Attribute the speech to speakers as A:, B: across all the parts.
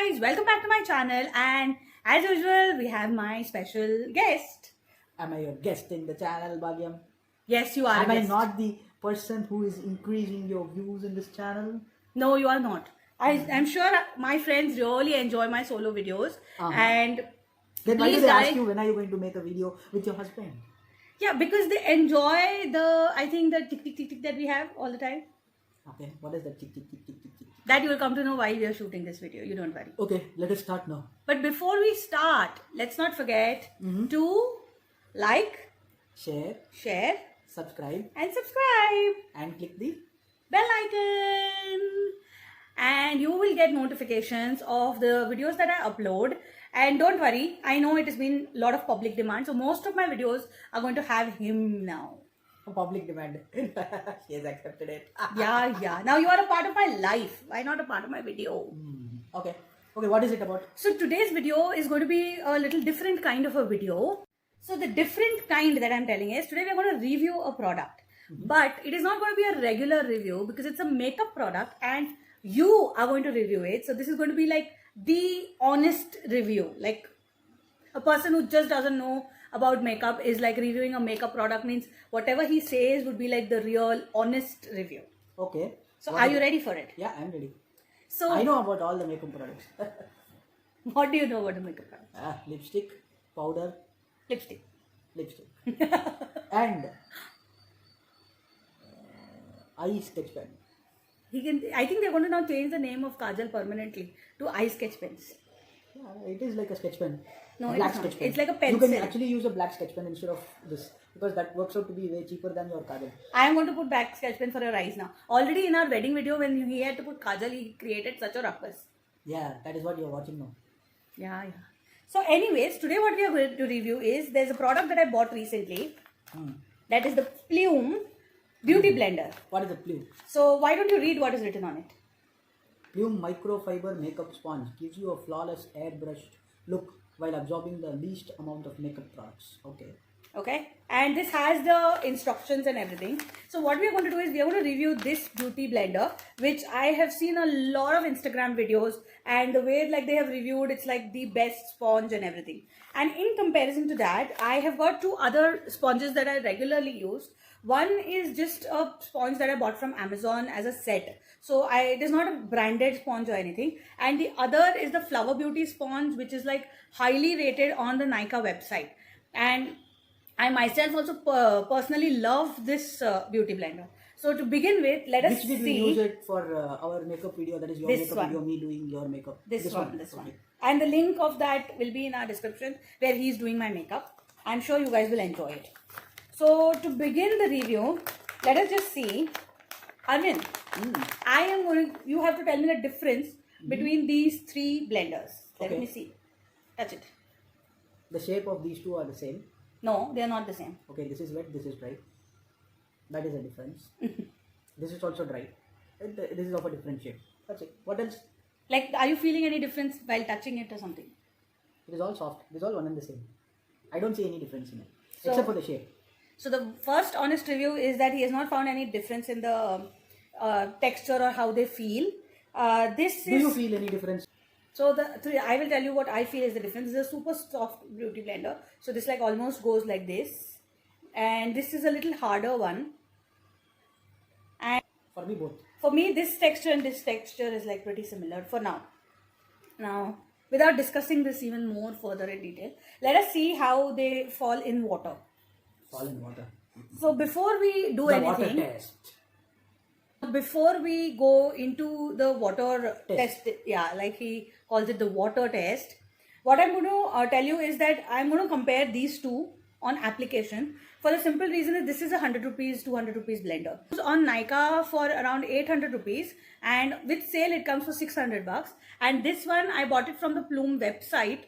A: guys, welcome back to my channel, and as usual we have my special guest.
B: Am I your guest in the channel, Bhagyam?
A: Yes, you are.
B: Am
A: a
B: I
A: guest.
B: not the person who is increasing your views in this channel?
A: No, you are not. I'm sure my friends really enjoy my solo videos, and
B: Then why do
A: please
B: they ask
A: guys,
B: you when are you going to make a video with your husband?
A: yeah, because they enjoy the tick tick tick tick that we have all the time.
B: Okay, what is that tick tick tick tick tick tick?
A: That you will come to know why we are shooting this video. You don't worry.
B: Okay, let us start now.
A: But before we start, let's not forget to like, share,
B: Subscribe,
A: and subscribe.
B: and click the
A: Bell icon, and you will get notifications of the videos that I upload. And don't worry, I know it has been a lot of public demand, so most of my videos are going to have him now.
B: public demand. She has accepted it.
A: Yeah. Now you are a part of my life. Why not a part of my video?
B: Okay, what is it about?
A: So today's video is going to be a little different kind of a video. So the different kind that I'm telling is, today we're going to review a product. But it is not going to be a regular review because it's a makeup product and you are going to review it. So this is going to be like the honest review. Like a person who just doesn't know about makeup is like reviewing a makeup product, means whatever he says would be like the real honest review.
B: Okay.
A: So
B: What
A: are
B: is
A: you
B: it?
A: ready for it?
B: Yeah, I'm ready.
A: So
B: I know about all the makeup products.
A: what do you know about the makeup product?
B: Lipstick, powder,
A: Lipstick.
B: lipstick, and eye sketch pen.
A: I think they're going to now change the name of Kajal permanently to eye sketch pens.
B: Yeah, it is like a sketch pen.
A: No,
B: black
A: it's not.
B: sketch pen.
A: It's like a
B: You
A: pencil.
B: can actually use a black sketch pen instead of this because that works out to be way cheaper than your kajal.
A: I am going to put back sketch pen for your eyes now. Already in our wedding video, when he had to put Kajal, he created such a ruckus.
B: Yeah, that is what you are watching now.
A: Yeah. So anyways, today what we are going to review is, there's a product that I bought recently. That is the Plume Beauty Blender.
B: What is the Plume?
A: So why don't you read what is written on it?
B: Plume microfiber makeup sponge gives you a flawless airbrushed look while absorbing the least amount of makeup products.
A: Okay, and this has the instructions and everything. So what we are going to do is, we are going to review this beauty blender, which I have seen a lot of Instagram videos, and the way like they have reviewed, it's like the best sponge and everything. And in comparison to that, I have got two other sponges that I regularly use. One is just a sponge that I bought from Amazon as a set. So it is not a branded sponge or anything. And the other is the Flower Beauty sponge, which is like highly rated on the Nykaa website. And I myself also personally love this beauty blender. So to begin with, let us
B: Which did we
A: see.
B: use it for our makeup video? That is your
A: This
B: makeup
A: one.
B: video, me doing your makeup.
A: This one.
B: Okay.
A: And the link of that will be in our description, where he's doing my makeup. I'm sure you guys will enjoy it. So to begin the review, let us just see. Arvind, you have to tell me the difference between these three blenders. Let me see. Touch it.
B: The shape of these two are the same.
A: No, they are not the same.
B: Okay, this is wet, this is dry. That is a difference. This is also dry. This is of a different shape. That's it. What else?
A: Like, are you feeling any difference while touching it or something?
B: It is all soft. It is all one and the same. I don't see any difference in it.
A: So-
B: Except for the shape.
A: So the first honest review is that he has not found any difference in the texture or how they feel.
B: Do you feel any difference?
A: So I will tell you what I feel is the difference. This is a super soft beauty blender. So this like almost goes like this. And this is a little harder one. And
B: For me, both.
A: for me, this texture and this texture is like pretty similar for now. Now, without discussing this even more further in detail, let us see how they fall in water.
B: Fall in water.
A: So before we do
B: The water
A: anything,
B: test.
A: before we go into the water
B: Test.
A: test, yeah, like he calls it the water test, what I'm going to tell you is that I'm going to compare these two on application, for the simple reason is this is a 100 rupees, 200 rupees blender. It's on Nykaa for around 800 rupees, and with sale it comes for 600 bucks. And this one I bought it from the Plume website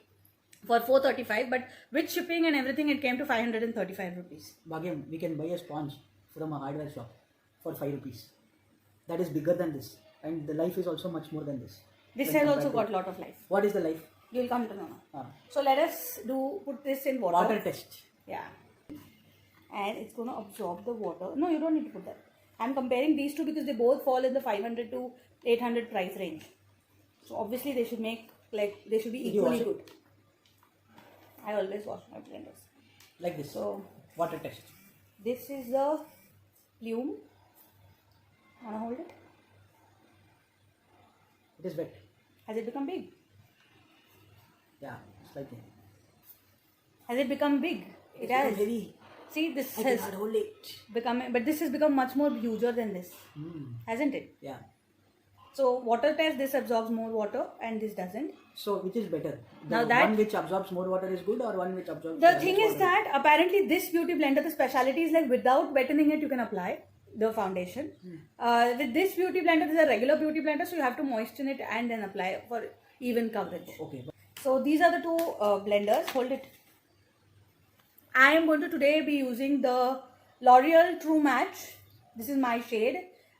A: for 435, but with shipping and everything it came to 535 rupees.
B: Bhagyam, we can buy a sponge from a hardware shop for 5 rupees. That is bigger than this. And the life is also much more than this.
A: This
B: when
A: has also
B: compared
A: got a lot of life.
B: What is the life?
A: You'll come to know now. So let us put this in water.
B: Water test.
A: Yeah. And it's going to absorb the water. No, you don't need to put that. I'm comparing these two because they both fall in the 500 to 800 price range. So obviously they should make Like they should be
B: Did you wash
A: equally
B: it?
A: good. I always wash my blenders.
B: Like this.
A: So
B: Water test.
A: this is the plume. Wanna hold it?
B: It is wet.
A: Has it become big?
B: Yeah, slightly.
A: Has it become big? It
B: It's
A: has.
B: become heavy.
A: See, this
B: I
A: has
B: cannot hold it.
A: become, but this has become much more huger than this, hasn't it?
B: Yeah.
A: So water test, this absorbs more water and this doesn't.
B: So which is better? The
A: Now that-
B: one which absorbs more water is good, or one which absorbs
A: The
B: less
A: thing is
B: water?
A: that apparently this beauty blender, the speciality is like without wettening it, you can apply the foundation. With this beauty blender, this is a regular beauty blender, so you have to moisten it and then apply for even coverage.
B: Okay.
A: So these are the two blenders. Hold it. I am going to today be using the L'Oreal True Match. This is my shade,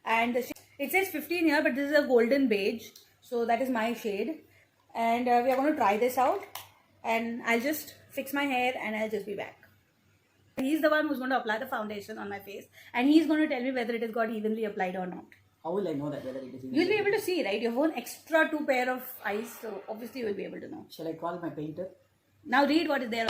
A: and it says 15 here, but this is a golden beige, so that is my shade. And we are going to try this out, and I'll just fix my hair and I'll just be back. He's the one who's going to apply the foundation on my face, and he's going to tell me whether it has got evenly applied or not.
B: How will I know that whether it is?
A: You'll be able to see, right? You have one extra 2 pair of eyes, so obviously you will be able to know.
B: Shall I call my painter?
A: Now read what is there.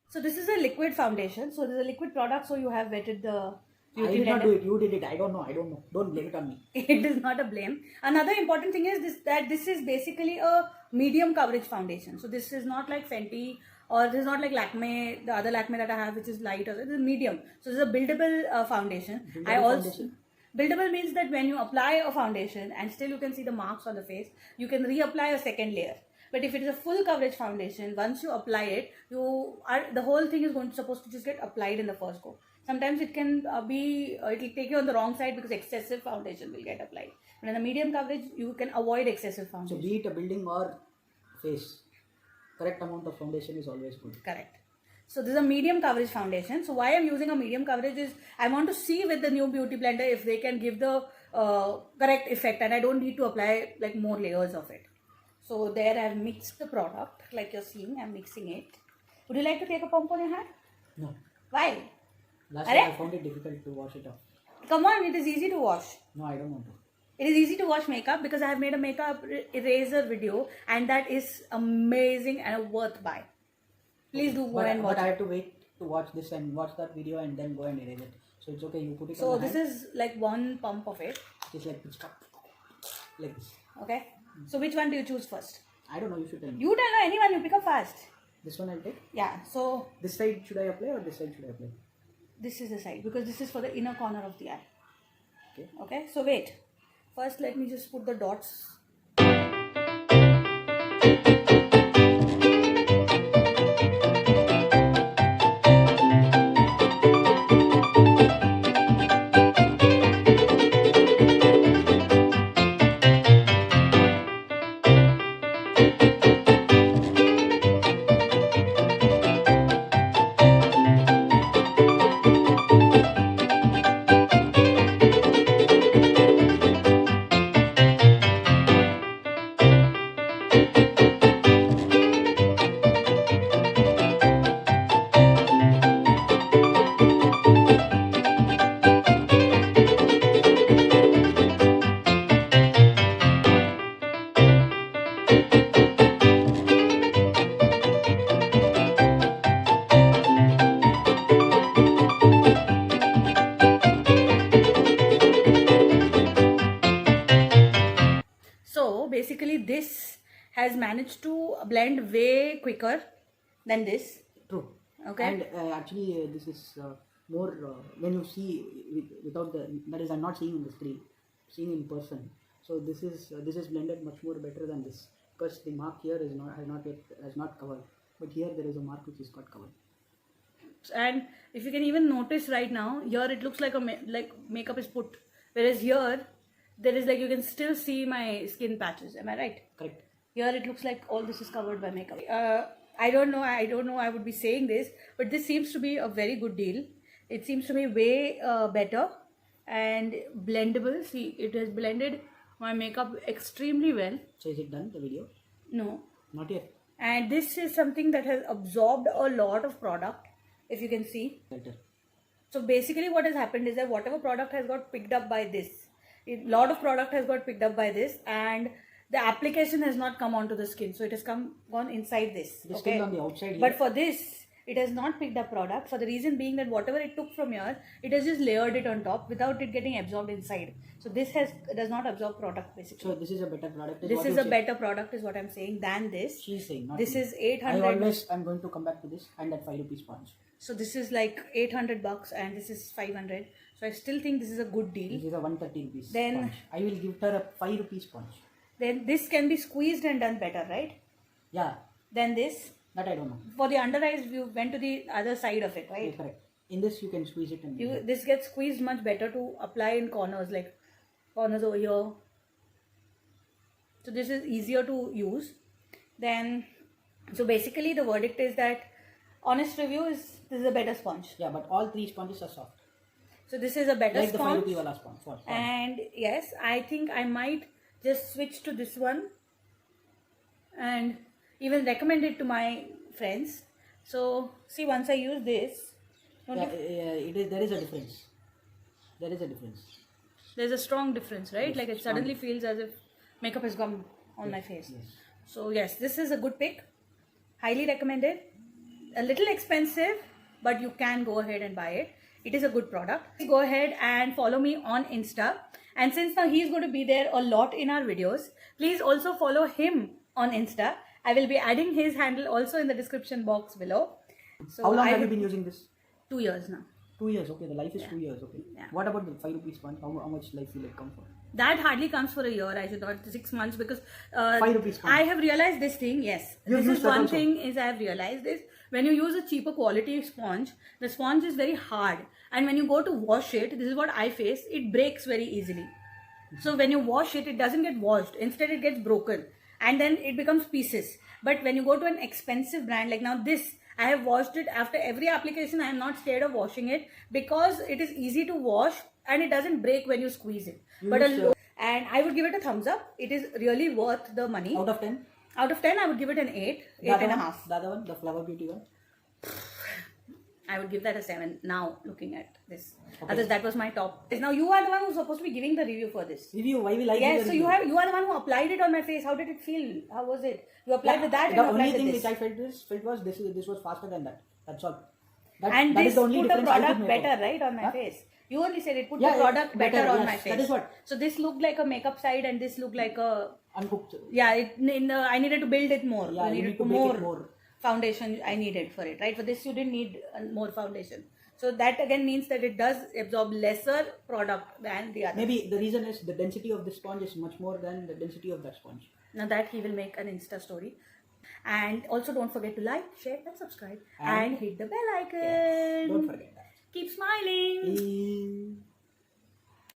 A: So this is a liquid foundation. So this is a liquid product. So you have wetted the
B: I
A: beauty
B: did not
A: blender.
B: do it. You did it. I don't know. Don't blame it on me.
A: It is not a blame. Another important thing is that this is basically a medium coverage foundation. So this is not like Fenty, or this is not like Lakme, the other Lakme that I have, which is light. Or this is medium. So this is a buildable foundation. Buildable means that when you apply a foundation and still you can see the marks on the face, you can reapply a second layer. But if it is a full coverage foundation, once you apply it, the whole thing is supposed to just get applied in the first go. Sometimes it can it will take you on the wrong side because excessive foundation will get applied. But in a medium coverage, you can avoid excessive
B: So
A: foundation.
B: be it a building or face, correct amount of foundation is always good.
A: Correct. So this is a medium coverage foundation. So why I'm using a medium coverage is I want to see with the new beauty blender if they can give the correct effect, and I don't need to apply like more layers of it. So there I've mixed the product like you're seeing. I'm mixing it. Would you like to take a pump on your hand?
B: No.
A: Why?
B: Last
A: Are
B: time I
A: it?
B: found it difficult to wash it off.
A: Come on, it is easy to wash.
B: No, I don't want to.
A: It is easy to wash makeup because I have made a makeup eraser video, and that is amazing and a worth buy. Please do go and watch
B: But I
A: it.
B: have to wait to watch this and watch that video and then go and erase it. So it's okay. You put it
A: So
B: on my
A: this
B: hand.
A: is like one pump of it.
B: It's like pitch cup. Like this.
A: Okay. So which one do you choose first?
B: I don't know. You should tell me.
A: You tell anyone, you pick up fast.
B: This one I'll take.
A: Yeah. So
B: This side should I apply or this side should I apply?
A: this is the side because this is for the inner corner of the eye.
B: Okay.
A: Okay. So wait. First, let me just put the dots. So basically, this has managed to blend way quicker than this.
B: True.
A: Okay.
B: And actually, this is more when you see without the, that is, I'm not seeing on the screen, seeing in person. So this is blended much more better than this because the mark here is has not covered, but here there is a mark which is got covered.
A: And if you can even notice right now, here it looks like like makeup is put, whereas here there is like you can still see my skin patches. Am I right?
B: Correct.
A: Here it looks like all this is covered by makeup. I don't know I would be saying this, but this seems to be a very good deal. It seems to be way better and blendable. See, it has blended my makeup extremely well.
B: So is it done, the video?
A: No.
B: Not yet.
A: And this is something that has absorbed a lot of product. if you can see.
B: Better.
A: So basically what has happened is that whatever product has got picked up by this, a lot of product has got picked up by this, and the application has not come onto the skin. So it has gone inside this.
B: It is still on the outside.
A: But
B: here.
A: for this, it has not picked up product, for the reason being that whatever it took from here, it has just layered it on top without it getting absorbed inside. So this does not absorb product basically.
B: So this is a better product.
A: This is a better product is what I'm saying than this.
B: She's saying, not
A: this
B: me.
A: is 800.
B: I'm going to come back to this and that 5 rupee sponge.
A: So this is like 800 bucks and this is 500. So I still think this is a good deal.
B: This is a 130 rupees
A: Then
B: sponge. I will give her a 5 rupee sponge.
A: Then this can be squeezed and done better, right?
B: Yeah.
A: Than this.
B: That I don't know.
A: For the under eyes, you went to the other side of it, right?
B: Okay, correct. In this you can squeeze it and
A: This gets squeezed much better to apply in corners, like corners over here. So this is easier to use. Then, so basically the verdict is that honest review is this is a better sponge.
B: Yeah, but all 3 sponges are soft.
A: So this is a better
B: Like the 5
A: sponge.
B: rupee wala sponge.
A: And yes, I think I might just switch to this one and even recommend it to my friends. So see, once I use this,
B: Yeah, there is a difference. There is a difference.
A: there's a strong difference, right?
B: Yes,
A: Like it suddenly feels as if makeup has gone on my face.
B: Yes.
A: So yes, this is a good pick. Highly recommended. A little expensive, but you can go ahead and buy it. It is a good product. Go ahead and follow me on Insta. And since now he's going to be there a lot in our videos, please also follow him on Insta. I will be adding his handle also in the description box below. So
B: How long have you been using this?
A: 2 years now.
B: 2 years. Okay, the life is 2 years. Okay.
A: Yeah.
B: What about the 5 rupee sponge? How much life will it come for?
A: That hardly comes for a year. I should not 6 months because
B: 5 rupees sponge.
A: I have realized this thing. Yes,
B: You
A: this
B: use
A: is
B: that
A: one
B: also?
A: thing is I have realized this. When you use a cheaper quality sponge, the sponge is very hard, and when you go to wash it, this is what I face. It breaks very easily. So when you wash it, it doesn't get washed. Instead, it gets broken, and then it becomes pieces. But when you go to an expensive brand like now this, I have washed it after every application. I am not scared of washing it because it is easy to wash and it doesn't break when you squeeze it. And I would give it a thumbs up. It is really worth the money.
B: Out of 10?
A: Out of 10, I would give it an 8,
B: The other
A: 8.5.
B: one? The other one, the Flower Beauty one?
A: I would give that a 7 now looking at this.
B: Okay.
A: Others, that was my top. Now you are the one who's supposed to be giving the review for this.
B: Review, why will I give
A: Yes,
B: the
A: so
B: review?
A: you are the one who applied it on my face. How did it feel? How was it? You applied with that and
B: The
A: you
B: only
A: applied
B: thing
A: with
B: which
A: this.
B: I felt was this was faster than that. That's all.
A: And
B: that
A: this
B: is the only
A: put a
B: difference I could
A: product
B: make
A: better,
B: out.
A: right, on my
B: Huh?
A: face. You only said it put
B: Yeah,
A: the product better on
B: yes,
A: my face.
B: that is what.
A: So this looked like a makeup side and this looked like a...
B: Uncooked.
A: Yeah, I needed to build it more.
B: Yeah,
A: you
B: you
A: needed
B: need to make it
A: more
B: more.
A: foundation I needed for it, right? For this you didn't need more foundation. So that again means that it does absorb lesser product than the other.
B: Maybe the reason is the density of this sponge is much more than the density of that sponge.
A: Now that he will make an Insta story. And also don't forget to like, share and subscribe.
B: And
A: And hit the bell icon.
B: Yes, don't forget that.
A: Keep smiling.